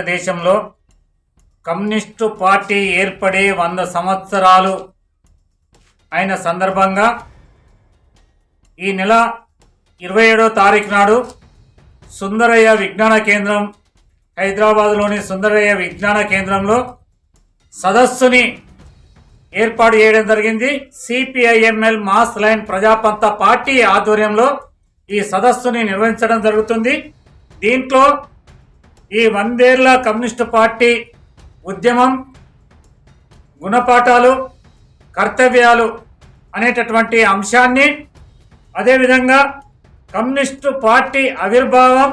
భారతదేశంలో communist party ఏర్పడి 100 సంవత్సరాలు అయిన సందర్భంగా ఈ నెల 27వ తారీఖు నాడు సుందరయ్య విజ్ఞాన కేంద్రం, హైదరాబాద్లోని సుందరయ్య విజ్ఞాన కేంద్రంలో సదస్సుని ఏర్పాటు చేయడం జరిగింది. సిపిఐఎంఎల్ మాస్ లైన్ ప్రజాపంత పార్టీ ఆధ్వర్యంలో ఈ సదస్సుని నిర్వహించడం జరుగుతుంది. దీంట్లో ఈ 100 ఏళ్ల కమ్యూనిస్టు పార్టీ ఉద్యమం, గుణపాఠాలు, కర్తవ్యాలు అనేటటువంటి అంశాన్ని, అదేవిధంగా కమ్యూనిస్టు పార్టీ ఆవిర్భావం,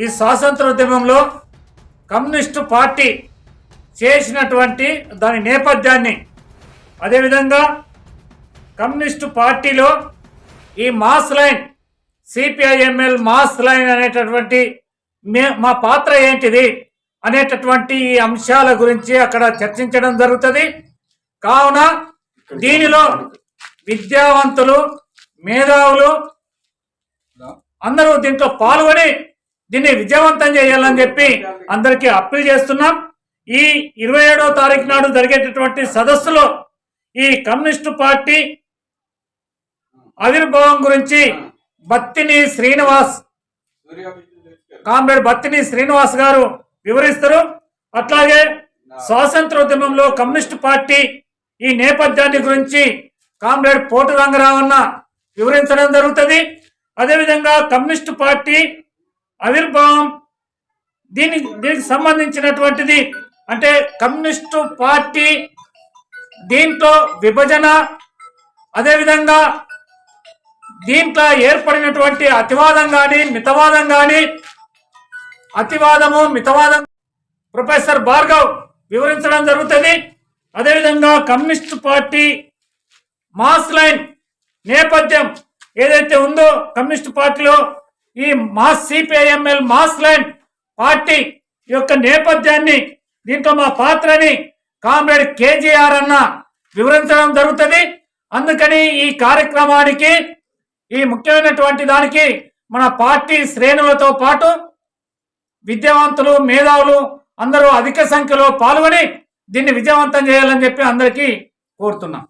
ఈ స్వాతంత్రోద్యమంలో కమ్యూనిస్టు పార్టీ చేసినటువంటి దాని నేపథ్యాన్ని, అదేవిధంగా కమ్యూనిస్టు పార్టీలో ఈ mass line, CPIML mass line అనేటటువంటి మా పాత్ర ఏంటిది అనేటటువంటి ఈ అంశాల గురించి అక్కడ చర్చించడం జరుగుతుంది. కావున దీనిలో విద్యావంతులు, మేధావులు అందరూ దీంట్లో పాల్గొని దీన్ని విజయవంతం చేయాలని చెప్పి అందరికీ అప్పీల్ చేస్తున్నాం. ఈ 27వ తారీఖు నాడు జరిగేటటువంటి సదస్సులో ఈ కమ్యూనిస్టు పార్టీ ఆవిర్భావం గురించి కామ్రేడ్ బత్తిని శ్రీనివాస్ గారు వివరిస్తారు. అట్లాగే స్వాతంత్రోద్యమంలో కమ్యూనిస్టు పార్టీ ఈ నేపథ్యాన్ని గురించి కామ్రేడ్ పోటు రంగరావన్న వివరించడం జరుగుతుంది. అదేవిధంగా కమ్యూనిస్టు పార్టీ ఆవిర్భావం దీనికి సంబంధించినటువంటిది, అంటే కమ్యూనిస్టు పార్టీ దీంట్లో విభజన, అదేవిధంగా దీంట్లో ఏర్పడినటువంటి అతివాదం కానీ మితవాదం కానీ, అతివాదము మితవాదం ప్రొఫెసర్ భార్గవ్ వివరించడం జరుగుతుంది. అదేవిధంగా కమ్యూనిస్టు పార్టీ మాస్ లైన్ నేపథ్యం ఏదైతే ఉందో కమ్యూనిస్టు పార్టీలో ఈ mass CPIML mass line party యొక్క నేపథ్యాన్ని, దీంట్లో మా పాత్రని కామ్రేడ్ కేజీఆర్ అన్న వివరించడం జరుగుతుంది. అందుకని ఈ కార్యక్రమానికి, ఈ ముఖ్యమైనటువంటి దానికి మన పార్టీ శ్రేణులతో పాటు విద్యావంతులు, మేధావులు అందరూ అధిక సంఖ్యలో పాల్గొని దీన్ని విజయవంతం చేయాలని చెప్పి అందరికీ కోరుతున్నాం.